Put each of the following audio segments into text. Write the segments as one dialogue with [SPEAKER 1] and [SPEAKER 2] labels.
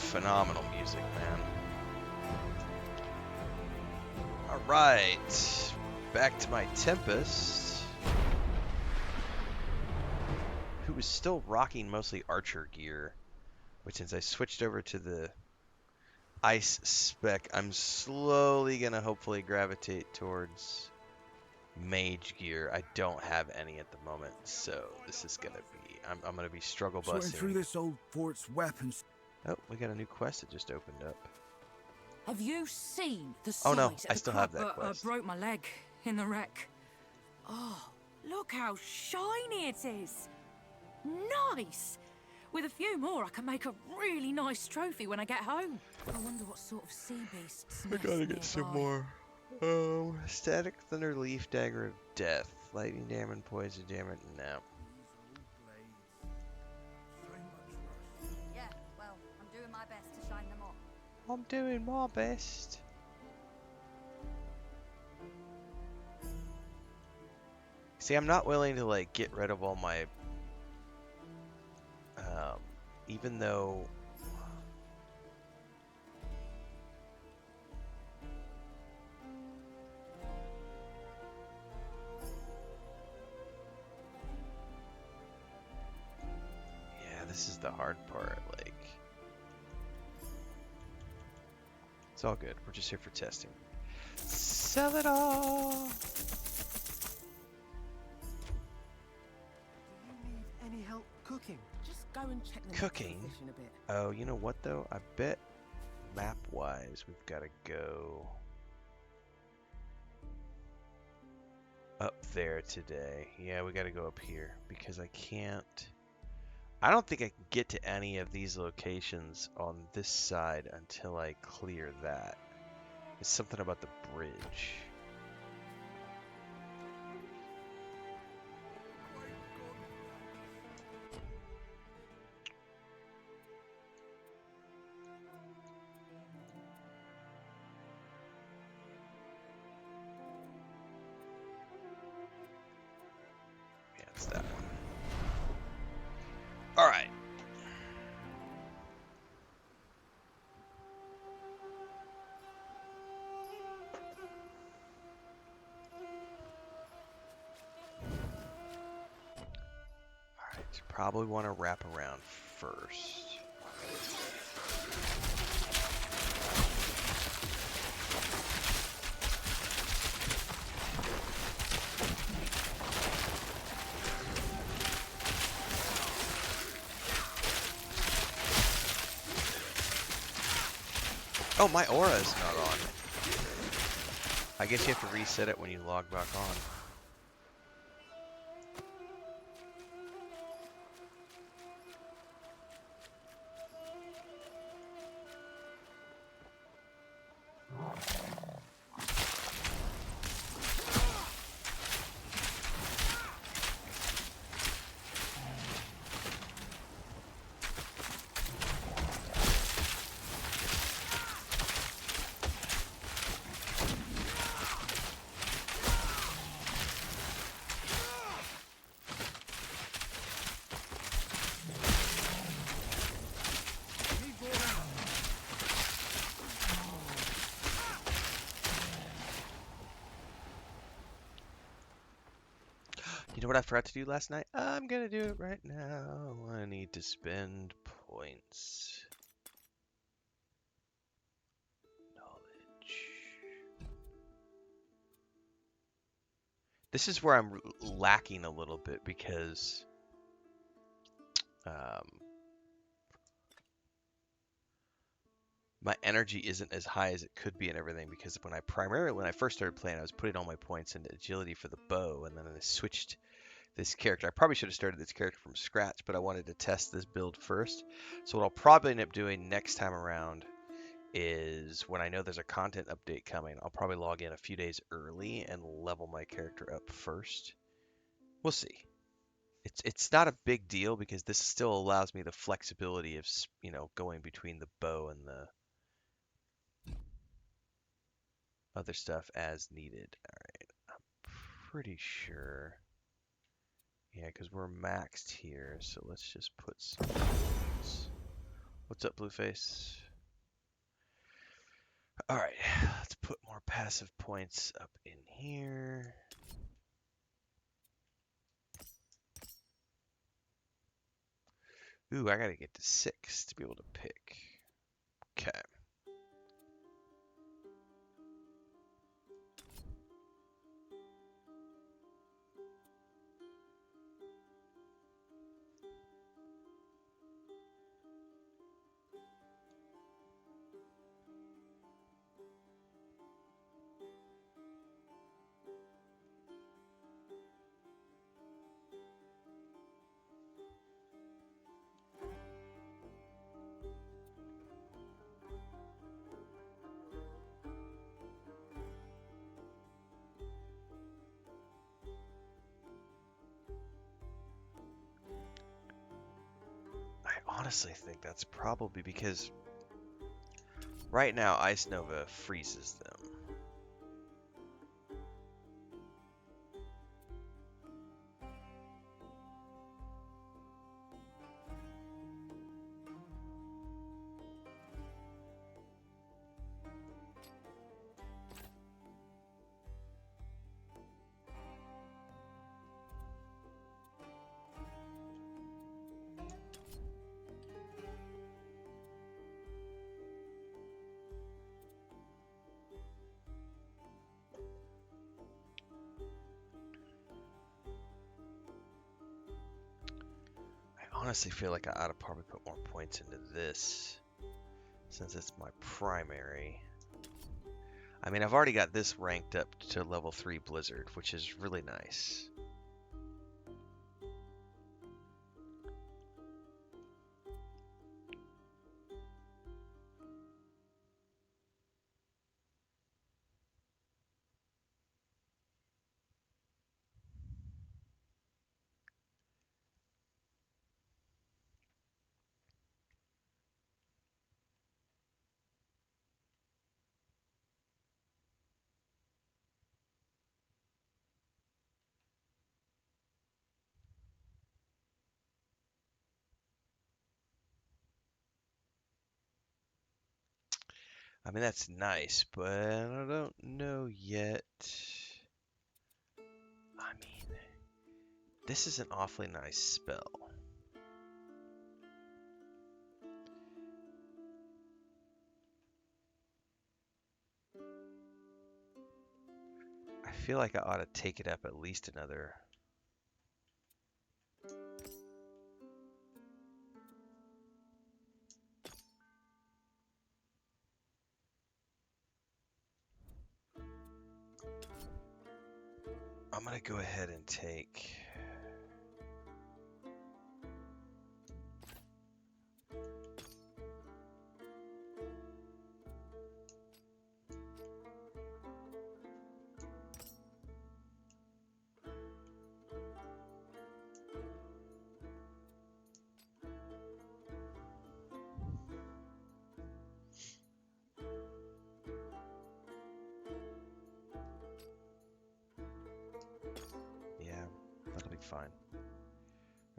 [SPEAKER 1] phenomenal music, man. Alright, back to my Tempest, who was still rocking mostly archer gear, but since I switched over to the ice spec, I'm slowly going to hopefully gravitate towards mage gear. I don't have any at the moment, so this is going to be, I'm going to be struggle
[SPEAKER 2] Sorting
[SPEAKER 1] busting.
[SPEAKER 2] through this old fort's weapons.
[SPEAKER 1] Oh, we got a new quest that just opened up.
[SPEAKER 3] Have you seen the size
[SPEAKER 1] Oh no,
[SPEAKER 3] of
[SPEAKER 1] I
[SPEAKER 3] the
[SPEAKER 1] still
[SPEAKER 3] crab?
[SPEAKER 1] have that quest.
[SPEAKER 3] I broke my leg in the wreck. Oh, look how shiny it is. Nice. With a few more, I can make a really nice trophy when I get home. I wonder what sort of sea beasts.
[SPEAKER 1] I gotta get some more. Static Thunder Leaf Dagger of Death. Lightning Damage, Poison Damage, no.
[SPEAKER 3] Yeah, well, I'm doing my best to shine them up.
[SPEAKER 1] I'm doing my best. See, I'm not willing to like get rid of all my even though yeah, this is the hard part, like it's all good. We're just here for testing. Sell it all.
[SPEAKER 4] Do you need any help cooking? Just go and check the
[SPEAKER 1] Cooking?
[SPEAKER 4] a bit.
[SPEAKER 1] Oh, you know what though? I bet map-wise we've got to go up there today. Yeah, we got to go up here because I don't think I can get to any of these locations on this side until I clear that. It's something about the bridge. Yeah, it's that one. All right. You probably want to wrap around first. Oh, my aura is not on. I guess you have to reset it when you log back on. You know what I forgot to do last night? I'm gonna do it right now. I need to spend points. Knowledge. This is where I'm lacking a little bit because my energy isn't as high as it could be and everything, because when I first started playing, I was putting all my points into agility for the bow, and then I switched this character. I probably should have started this character from scratch, but I wanted to test this build first. So what I'll probably end up doing next time around is when I know there's a content update coming, I'll probably log in a few days early and level my character up first. We'll see. It's not a big deal because this still allows me the flexibility of, you know, going between the bow and the other stuff as needed. All right, I'm pretty sure. Yeah, because we're maxed here, so let's just put some points What's up, Blueface? Alright, let's put more passive points up in here. Ooh, I gotta get to 6 to be able to pick. Okay. I honestly think that's probably because right now Ice Nova freezes them. I honestly feel like I ought to probably put more points into this since it's my primary. I mean, I've already got this ranked up to level 3 Blizzard, which is really nice. I mean, that's nice, but I don't know yet. I mean, this is an awfully nice spell. I feel like I ought to take it up at least another. I'm gonna go ahead and take. Yeah, that'll be fine.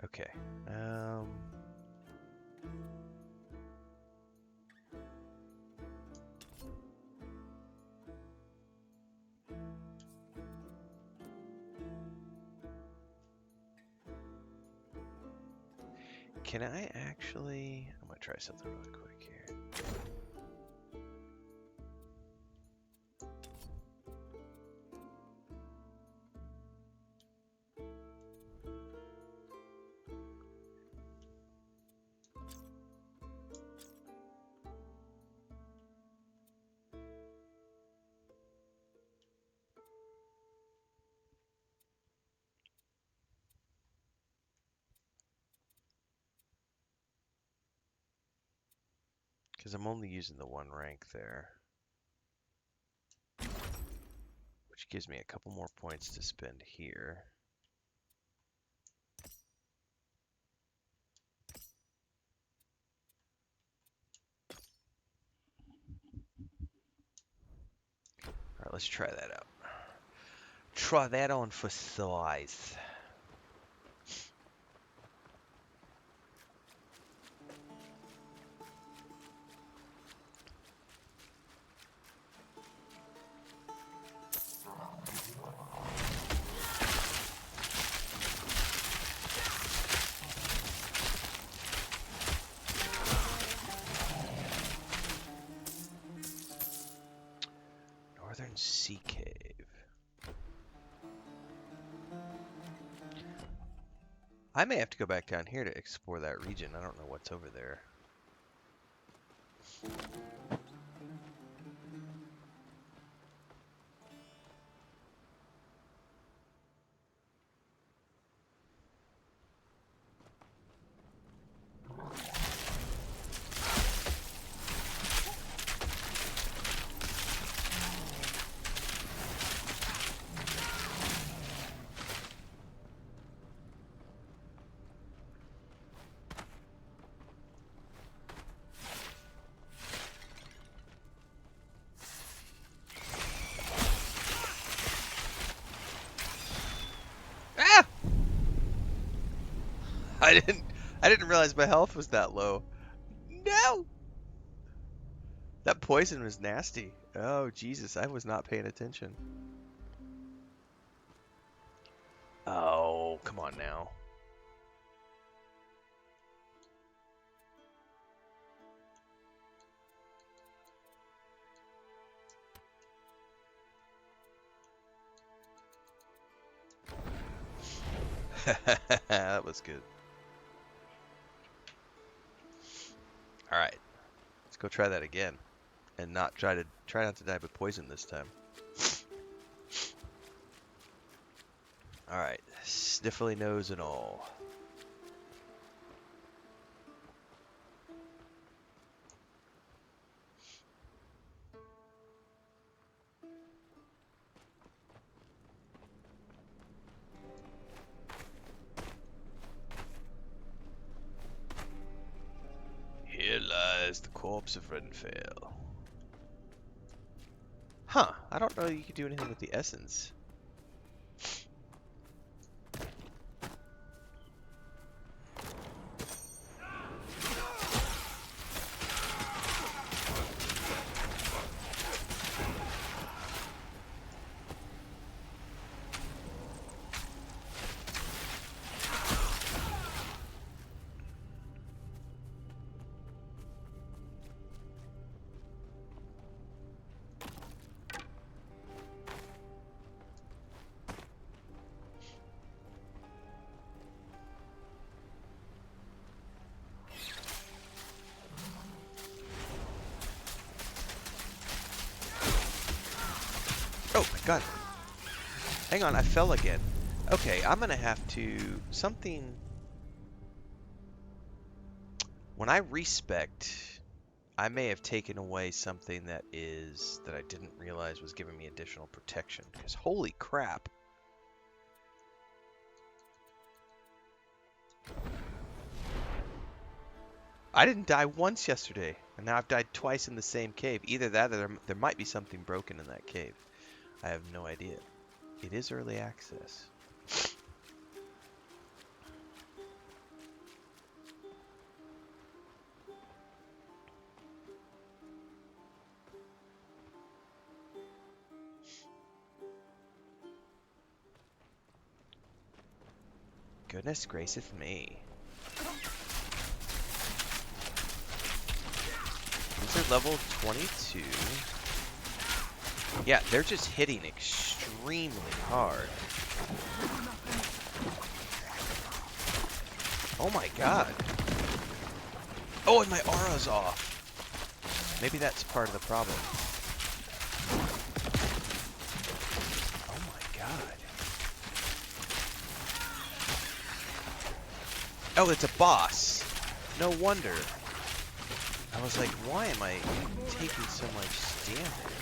[SPEAKER 1] Okay. Can I actually? I'm gonna try something really quick here. Because I'm only using the 1 rank there. Which gives me a couple more points to spend here. Alright, let's try that out. Try that on for size. Iron Sea Cave. I may have to go back down here to explore that region. I don't know what's over there. Ah! I didn't realize my health was that low. No! That poison was nasty. Oh, Jesus, I was not paying attention. Oh, come on now. That was good. Alright, let's go try that again. And not try not to die by poison this time. Alright, sniffly nose and all. Here lies the corpse of Renfail. Huh, I don't know you could do anything with the essence. Oh my god. Hang on, I fell again. Okay, I'm gonna have to... something... When I respect, I may have taken away something that I didn't realize was giving me additional protection. Because holy crap. I didn't die once yesterday, and now I've died twice in the same cave. Either that or there might be something broken in that cave. I have no idea. It is early access. Goodness graceth me. These are level 22. Yeah, they're just hitting extremely hard. Oh my god. Oh, and my aura's off. Maybe that's part of the problem. Oh my god. Oh, it's a boss. No wonder. I was like, why am I taking so much damage?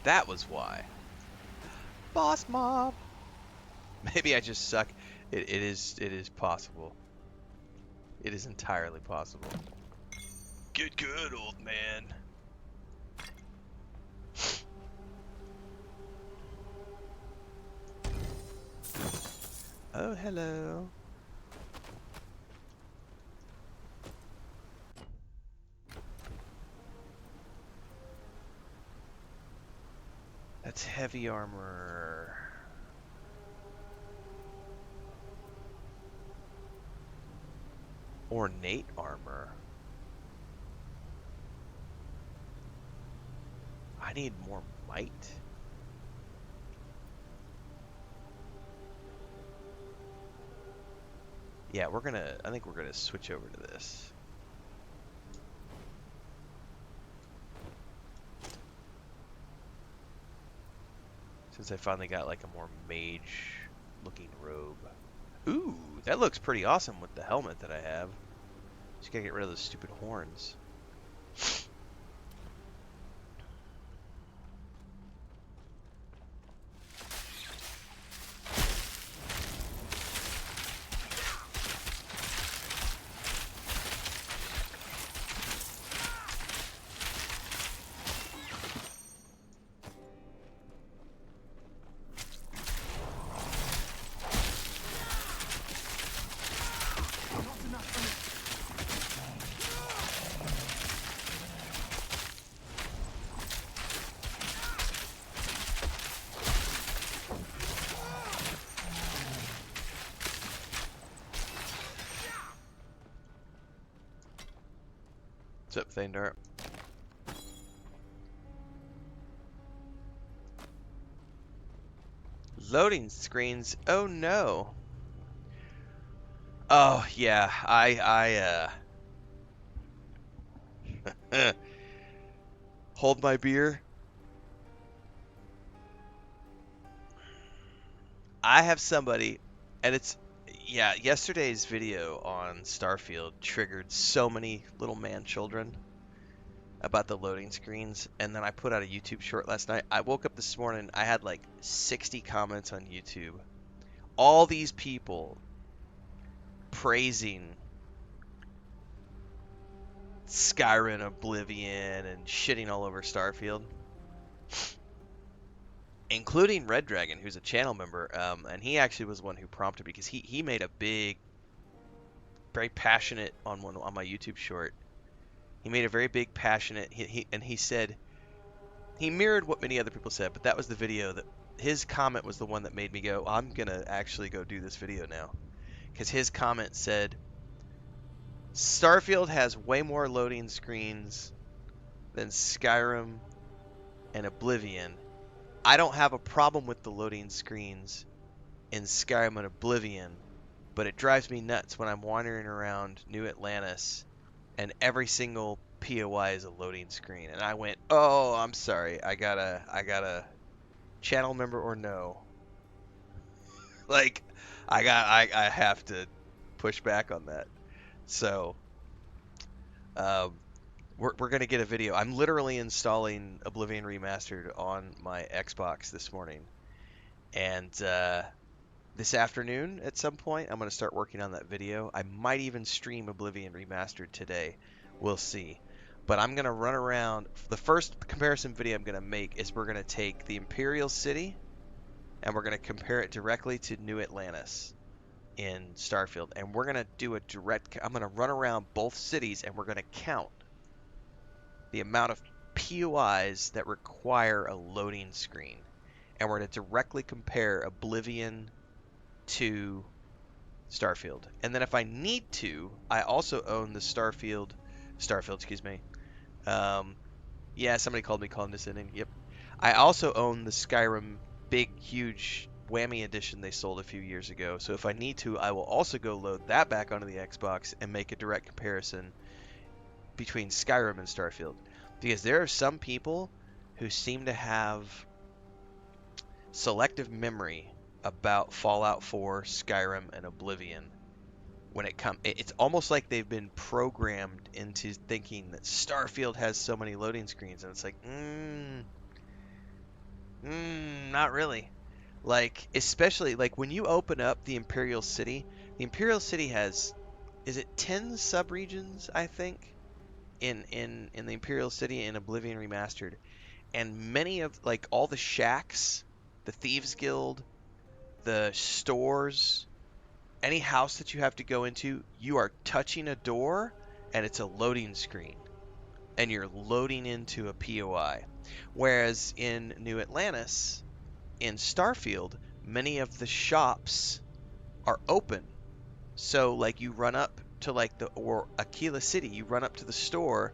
[SPEAKER 1] That was why. Boss mob. Maybe I just suck. It is possible. It is entirely possible. Get good, old man. Oh, hello. That's heavy armor. Ornate armor. I need more might. Yeah, I think we're gonna switch over to this. Since I finally got like a more mage looking robe. Ooh, that looks pretty awesome with the helmet that I have. Just gotta get rid of those stupid horns. What's up, Thandar? Loading screens. Oh no. Oh yeah, hold my beer. I have somebody, and it's, yeah, yesterday's video on Starfield triggered so many little man children about the loading screens, and then I put out a YouTube short last night. I woke up this morning, I had like 60 comments on YouTube. All these people praising Skyrim Oblivion and shitting all over Starfield, including Red Dragon, who's a channel member, and he actually was one who prompted me because he made a big, very passionate on my YouTube short. He made a very big passionate he said he mirrored what many other people said, but that was the video that his comment was the one that made me go, I'm gonna actually go do this video now, because his comment said Starfield has way more loading screens than Skyrim and Oblivion. I don't have a problem with the loading screens in Skyrim and Oblivion, but it drives me nuts when I'm wandering around New Atlantis and every single POI is a loading screen. And I went, oh, I'm sorry, I gotta channel member or no. Like, I have to push back on that. So, we're gonna get a video. I'm literally installing Oblivion Remastered on my Xbox this morning, and this afternoon at some point I'm gonna start working on that video. I might even stream Oblivion Remastered today. We'll see. But I'm gonna run around. The first comparison video I'm gonna make is we're gonna take the Imperial City and we're gonna compare it directly to New Atlantis in Starfield, and we're gonna do a direct. I'm gonna run around both cities and we're gonna count the amount of POIs that require a loading screen, and we're going to directly compare Oblivion to Starfield. And then if I need to, I also own the Starfield, excuse me. Yeah, somebody called me condescending. Yep. I also own the Skyrim big, huge whammy edition they sold a few years ago. So if I need to, I will also go load that back onto the Xbox and make a direct comparison between Skyrim and Starfield, because there are some people who seem to have selective memory about Fallout 4, Skyrim, and Oblivion. When it's almost like they've been programmed into thinking that Starfield has so many loading screens, and it's like, not really. Like, especially like when you open up the Imperial City has, is it 10 subregions, I think? In the Imperial City and Oblivion Remastered, and many of, like, all the shacks, the Thieves Guild, the stores, any house that you have to go into, you are touching a door and it's a loading screen. and you're loading into a POI. Whereas in New Atlantis, in Starfield, many of the shops are open. So like you run up to like or Aquila City, you run up to the store.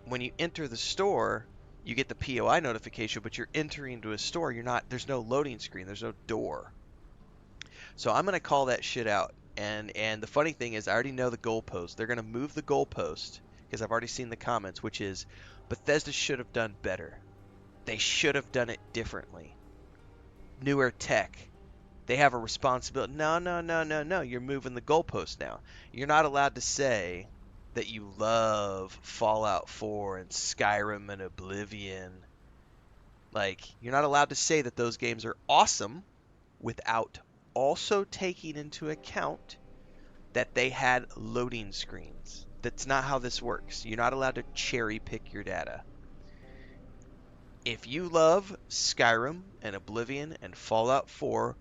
[SPEAKER 1] When you enter the store, you get the POI notification, but you're entering into a store. There's no loading screen. There's no door. So I'm going to call that shit out. And the funny thing is I already know the goalpost. They're going to move the goalpost because I've already seen the comments, which is Bethesda should have done better. They should have done it differently. Newer tech. They have a responsibility. No. You're moving the goalpost now. You're not allowed to say that you love Fallout 4 and Skyrim and Oblivion. Like, you're not allowed to say that those games are awesome without also taking into account that they had loading screens. That's not how this works. You're not allowed to cherry pick your data. If you love Skyrim and Oblivion and Fallout 4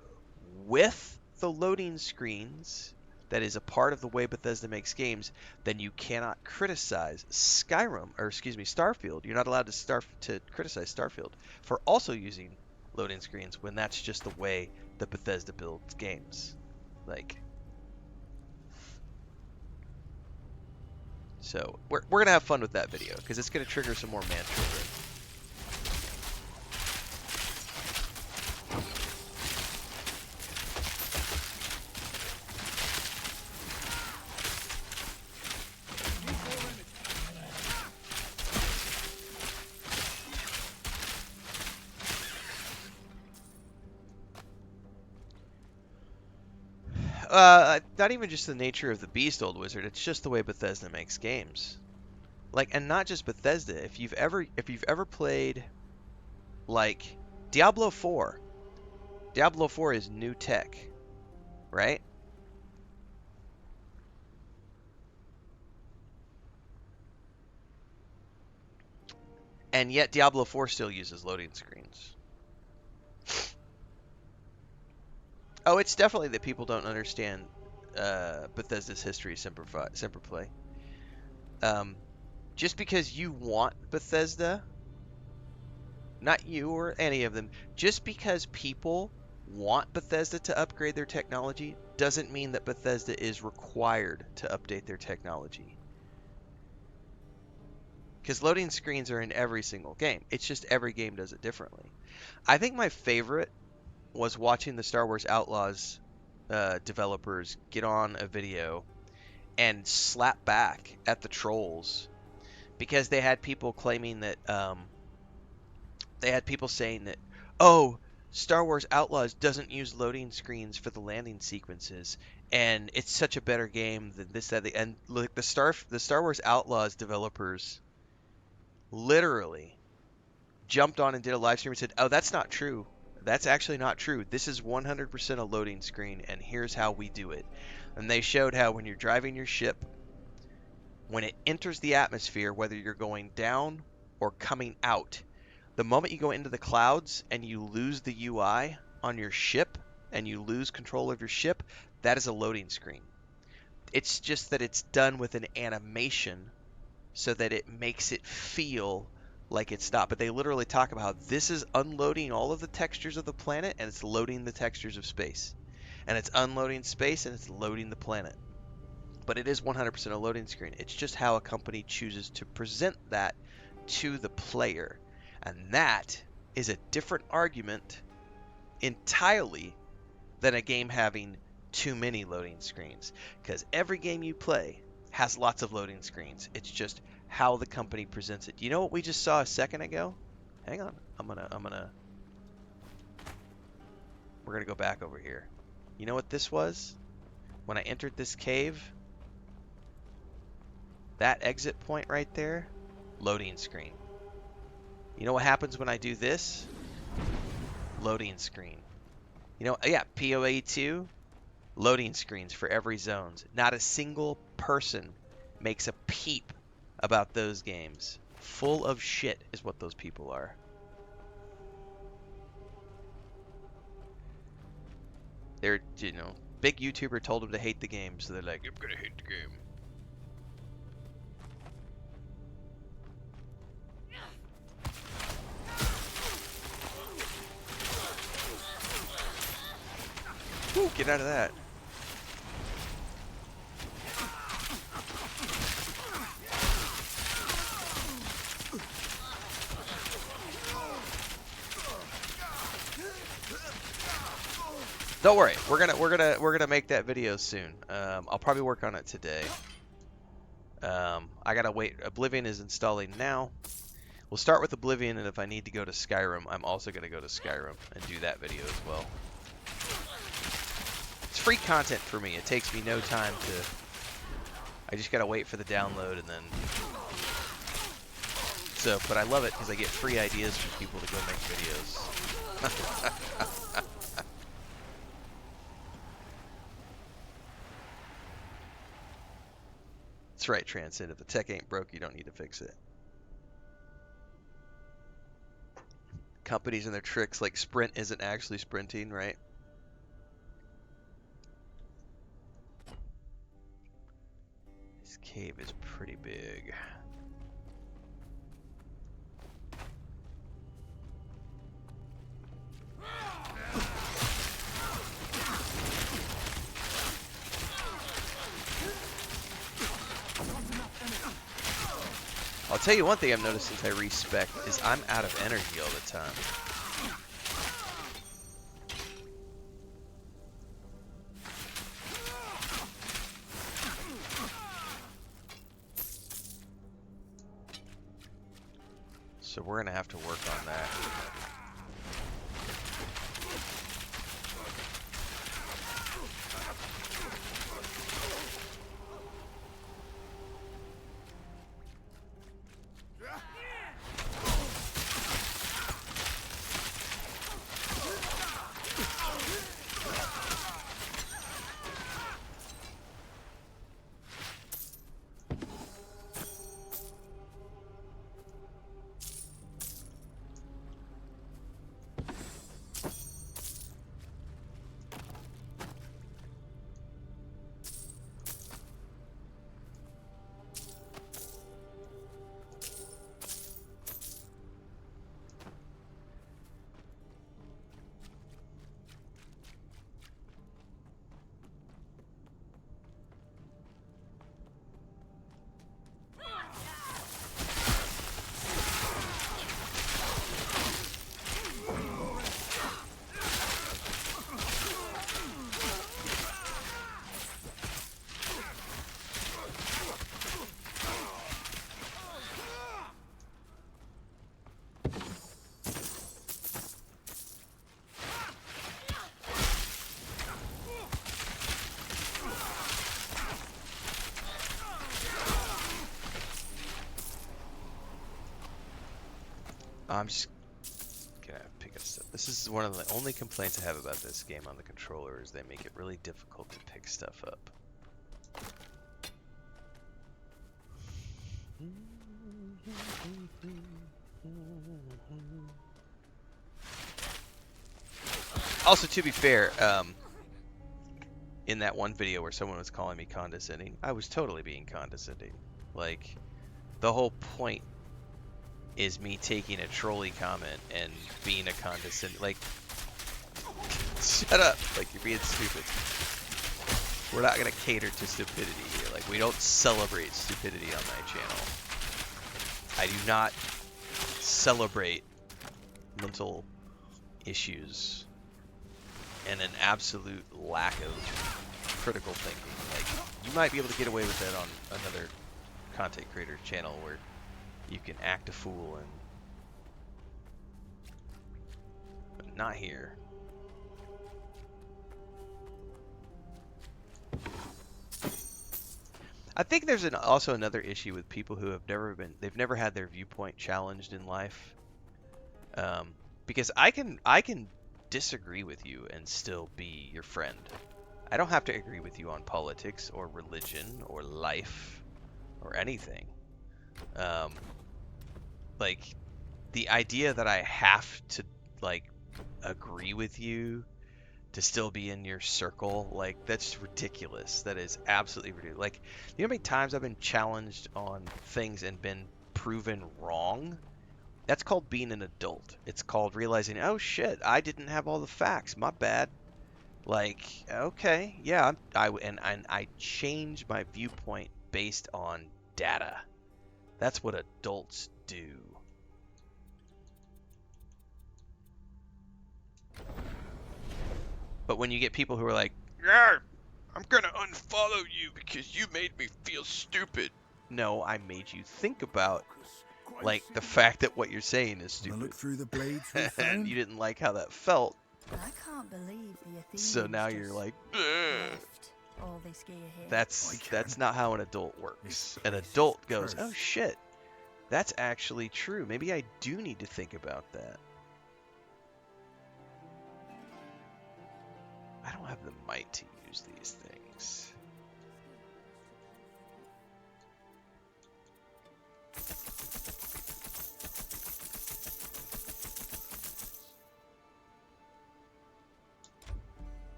[SPEAKER 1] with the loading screens that is a part of the way Bethesda makes games, then you cannot criticize Starfield. You're not allowed to criticize Starfield for also using loading screens when that's just the way that Bethesda builds games. So we're gonna have fun with that video because it's gonna trigger some more man children. Not even just the nature of the beast, old wizard. It's just the way Bethesda makes games. And not just Bethesda. If you've ever played, like, Diablo 4. Diablo 4 is new tech, right? And yet Diablo 4 still uses loading screens. Oh, it's definitely that people don't understand Bethesda's history of Semper Play. Just because you want Bethesda, not you or any of them, just because people want Bethesda to upgrade their technology doesn't mean that Bethesda is required to update their technology. Because loading screens are in every single game. It's just every game does it differently. I think my favorite was watching the Star Wars Outlaws developers get on a video and slap back at the trolls because they had people claiming that they had people saying that, oh, Star Wars Outlaws doesn't use loading screens for the landing sequences, and it's such a better game than this, that, and like the Star Wars Outlaws developers literally jumped on and did a live stream and said, oh, that's not true. That's actually not true. This is 100% a loading screen, and here's how we do it. And they showed how when you're driving your ship, when it enters the atmosphere, whether you're going down or coming out, the moment you go into the clouds and you lose the UI on your ship and you lose control of your ship, that is a loading screen. It's just that it's done with an animation so that it makes it feel like it's stopped. But they literally talk about how this is unloading all of the textures of the planet and it's loading the textures of space. And it's unloading space and it's loading the planet. But it is 100% a loading screen. It's just how a company chooses to present that to the player. And that is a different argument entirely than a game having too many loading screens. Because every game you play has lots of loading screens. It's just how the company presents it. You know what we just saw a second ago? Hang on. We're gonna go back over here. You know what this was? When I entered this cave, that exit point right there, loading screen. You know what happens when I do this? Loading screen. You know, yeah, PoE 2, loading screens for every zones. Not a single person makes a peep about those games. Full of shit is what those people are. They're, big YouTuber told them to hate the game, so they're like, I'm gonna hate the game. Woo, get out of that. Don't worry, we're gonna make that video soon. I'll probably work on it today. I gotta wait. Oblivion is installing now. We'll start with Oblivion, and if I need to go to Skyrim, I'm also gonna go to Skyrim and do that video as well. It's free content for me. It takes me no time to. I just gotta wait for the download and then. So, but I love it because I get free ideas from people to go make videos. That's right, Transcend. If the tech ain't broke, you don't need to fix it. Companies and their tricks, like Sprint isn't actually sprinting, right? This cave is pretty big. I'll tell you one thing I've noticed since I respec is I'm out of energy all the time. So we're gonna have to work on that. I'm just gonna pick up stuff. This is one of the only complaints I have about this game on the controller is they make it really difficult to pick stuff up. Also, to be fair, in that one video where someone was calling me condescending, I was totally being condescending. Like, the whole point is me taking a trolley comment and being a condescending, like, shut up, like, you're being stupid. We're not gonna cater to stupidity here. Like, we don't celebrate stupidity on my channel. I do not celebrate mental issues and an absolute lack of critical thinking. Like, you might be able to get away with that on another content creator channel where you can act a fool, and but not here. I think there's also another issue with people who have they've never had their viewpoint challenged in life. Because I can disagree with you and still be your friend. I don't have to agree with you on politics or religion or life or anything. Like, the idea that I have to, like, agree with you to still be in your circle, like, that's ridiculous. That is absolutely ridiculous. Like, you know how many times I've been challenged on things and been proven wrong? That's called being an adult. It's called realizing, oh shit, I didn't have all the facts. My bad. Like, okay, yeah, and I change my viewpoint based on data. That's what adults do. But when you get people who are like, yeah, I'm gonna unfollow you because you made me feel stupid. No, I made you think about like the fact that what you're saying is
[SPEAKER 2] Wanna
[SPEAKER 1] stupid.
[SPEAKER 2] look through the blades we
[SPEAKER 1] And
[SPEAKER 2] found?
[SPEAKER 1] you didn't like how that felt.
[SPEAKER 5] I can't believe the
[SPEAKER 1] So
[SPEAKER 5] Athenians
[SPEAKER 1] now you're
[SPEAKER 5] just
[SPEAKER 1] like, ugh.
[SPEAKER 5] left all this gear here.
[SPEAKER 1] That's
[SPEAKER 2] I can.
[SPEAKER 1] not how an adult works.
[SPEAKER 2] This
[SPEAKER 1] An
[SPEAKER 2] place is
[SPEAKER 1] adult goes, "Oh
[SPEAKER 2] cursed.
[SPEAKER 1] shit. That's actually true. Maybe I do need to think about that." I don't have the might to use these things.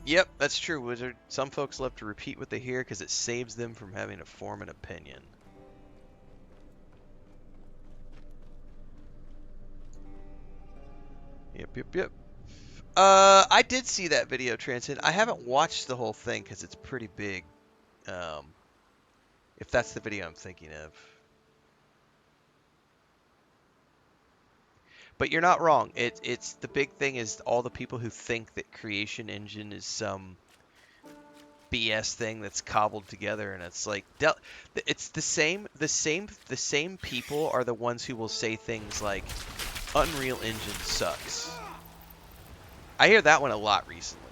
[SPEAKER 1] Yep, that's true, Wizard. Some folks love to repeat what they hear because it saves them from having to form an opinion. Yep. I did see that video, Transit. I haven't watched the whole thing because it's pretty big. Um, if that's the video I'm thinking of. But you're not wrong. It's the big thing is all the people who think that Creation Engine is some BS thing that's cobbled together, and it's like it's the same people are the ones who will say things like Unreal Engine sucks. I hear that one a lot recently.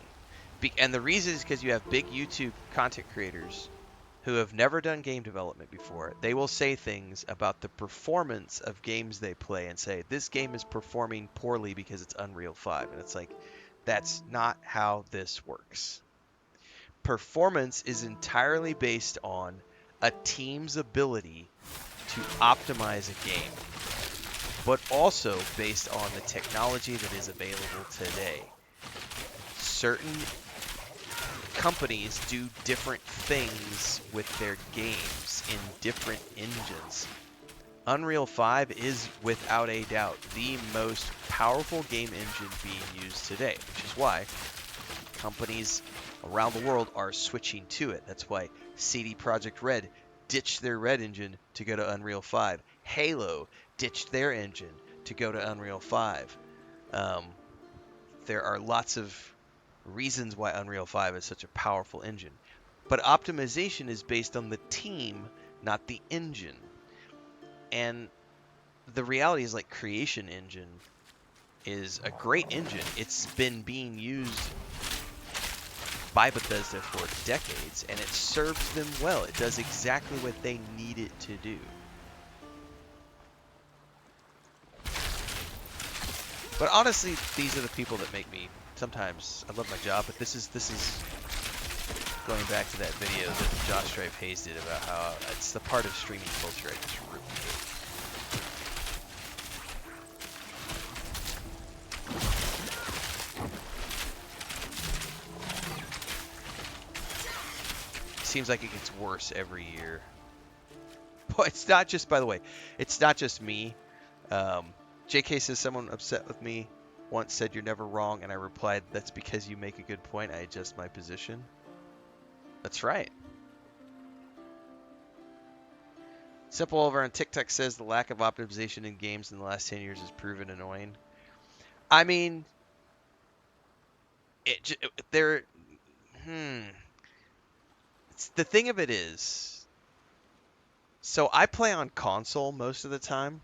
[SPEAKER 1] And the reason is because you have big YouTube content creators who have never done game development before. They will say things about the performance of games they play and say, this game is performing poorly because it's Unreal 5. And it's like, that's not how this works. Performance is entirely based on a team's ability to optimize a game, but also based on the technology that is available today. Certain companies do different things with their games in different engines. Unreal 5 is without a doubt the most powerful game engine being used today, which is why companies around the world are switching to it. That's why CD Projekt Red ditched their Red engine to go to Unreal 5. Halo ditched their engine to go to Unreal 5. There are lots of reasons why Unreal 5 is such a powerful engine. But optimization is based on the team, not the engine. And the reality is like Creation Engine is a great engine. It's been being used by Bethesda for decades, and it serves them well. It does exactly what they need it to do. But honestly, these are the people that make me sometimes. I love my job, but this is going back to that video that Josh Strife Hayes did about how it's the part of streaming culture I just really hate. Seems like it gets worse every year. But it's not just, by the way, it's not just me. JK says someone upset with me once said you're never wrong, and I replied, that's because you make a good point. I adjust my position. That's right. Simple over on TikTok says the lack of optimization in games in the last 10 years has proven annoying. I mean, the thing of it is, so I play on console most of the time.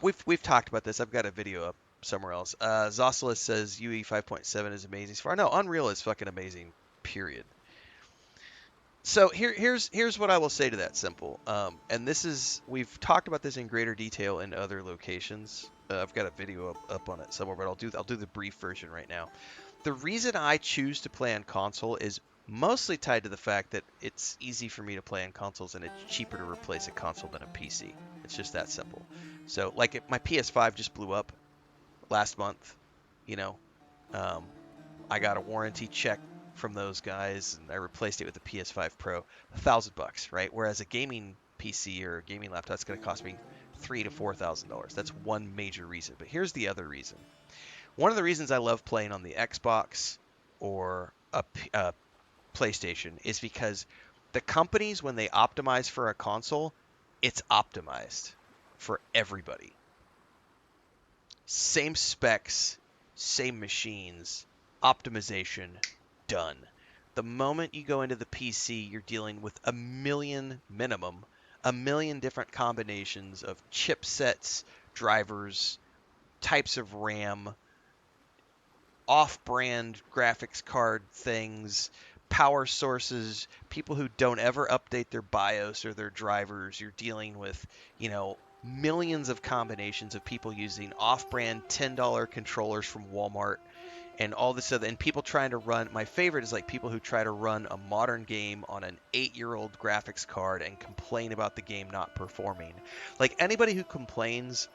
[SPEAKER 1] We've talked about this. I've got a video up somewhere else. Zosilus says UE 5.7 is amazing so far. No, Unreal is fucking amazing. Period. So here's what I will say to that, Simple. And this is, we've talked about this in greater detail in other locations. I've got a video up on it somewhere, but I'll do the brief version right now. The reason I choose to play on console is mostly tied to the fact that it's easy for me to play on consoles and it's cheaper to replace a console than a PC. It's just that simple. So like my PS5 just blew up last month, you know. I got a warranty check from those guys, and I replaced it with the PS5 Pro, $1,000, right? Whereas a gaming PC or a gaming laptop is going to cost me $3,000 to $4,000. That's one major reason. But here's the other reason. One of the reasons I love playing on the Xbox or a PlayStation is because the companies, when they optimize for a console, it's optimized for everybody. Same specs, same machines, optimization, done. The moment you go into the PC, you're dealing with a million minimum, a million different combinations of chipsets, drivers, types of RAM, off-brand graphics card things, power sources, people who don't ever update their BIOS or their drivers. You're dealing with, millions of combinations of people using off-brand $10 controllers from Walmart and all this other, and people trying to run. My favorite is like people who try to run a modern game on an 8-year-old graphics card and complain about the game not performing. Like anybody who complains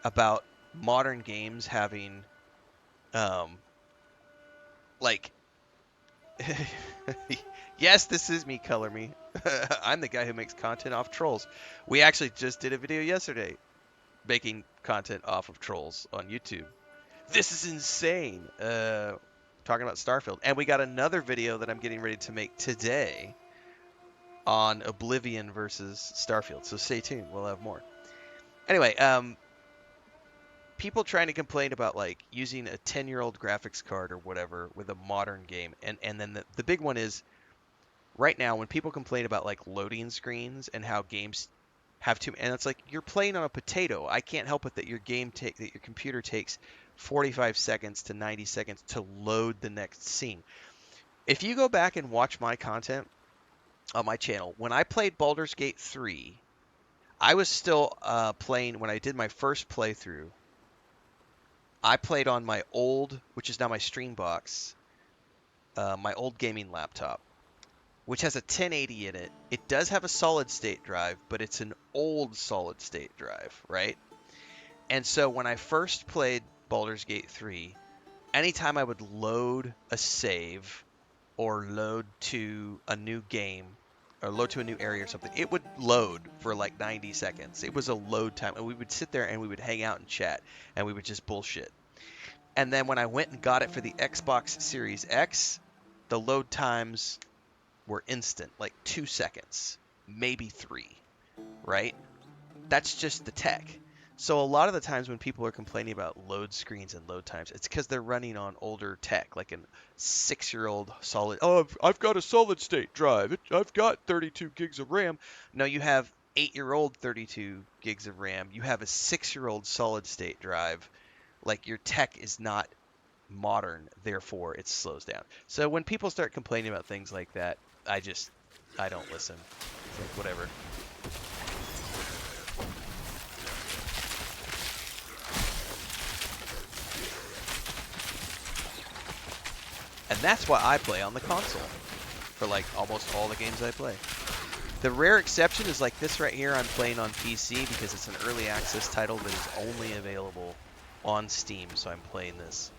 [SPEAKER 1] about modern games having like yes, this is me, Color Me. I'm the guy who makes content off trolls. We actually just did a video yesterday making content off of trolls on YouTube. This is insane. Talking about Starfield. And we got another video that I'm getting ready to make today on Oblivion versus Starfield. So stay tuned. We'll have more. Anyway, people trying to complain about like using a 10-year-old graphics card or whatever with a modern game. And then the big one is right now when people complain about like loading screens and how games have too, and it's like you're playing on a potato. I can't help it that your computer takes 45 seconds to 90 seconds to load the next scene. If you go back and watch my content on my channel, when I played Baldur's Gate 3, I was still playing when I did my first playthrough. I played on my old, which is now my Streambox, my old gaming laptop, which has a 1080 in it. It does have a solid state drive, but it's an old solid state drive, right? And so when I first played Baldur's Gate 3, anytime I would load a save or load to a new game or load to a new area or something, it would load for like 90 seconds. It was a load time, and we would sit there and we would hang out and chat, and we would just bullshit. And then when I went and got it for the Xbox Series X, the load times were instant, like 2 seconds, maybe 3, right? That's just the tech. So a lot of the times when people are complaining about load screens and load times, it's because they're running on older tech, like a 6-year-old solid. Oh, I've got a solid state drive. I've got 32 gigs of RAM. No, you have 8-year-old 32 gigs of RAM. You have a 6-year-old solid state drive. Like your tech is not modern, therefore it slows down. So when people start complaining about things like that, I don't listen. It's like whatever. And that's why I play on the console for like almost all the games I play. The rare exception is like this right here. I'm playing on PC because it's an early access title that is only available on Steam, so I'm playing this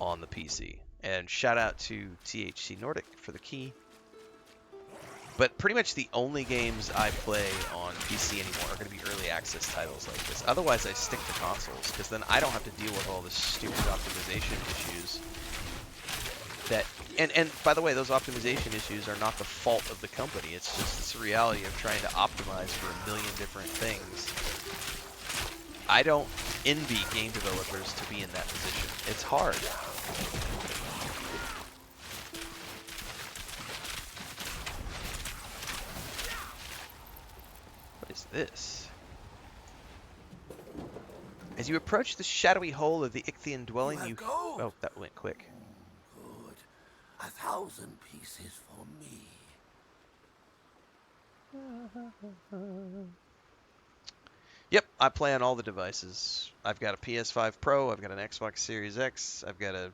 [SPEAKER 1] on the PC. And shout out to THC Nordic for the key. But pretty much the only games I play on PC anymore are going to be early access titles like this. Otherwise, I stick to consoles, because then I don't have to deal with all the stupid optimization issues. And by the way, those optimization issues are not the fault of the company. It's just the reality of trying to optimize for a million different things. I don't envy game developers to be in that position. It's hard. What is this? As you approach the shadowy hole of the Ichthian dwelling, you... Oh, that went quick.
[SPEAKER 2] Good. 1,000 pieces for me.
[SPEAKER 1] Yep, I play on all the devices. I've got a PS5 Pro, I've got an Xbox Series X, I've got a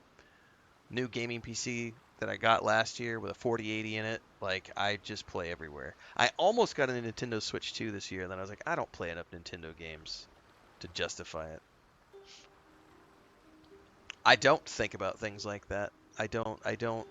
[SPEAKER 1] new gaming PC that I got last year with a 4080 in it. Like, I just play everywhere. I almost got a Nintendo Switch 2 this year, and then I was like, I don't play enough Nintendo games to justify it. I don't think about things like that. I don't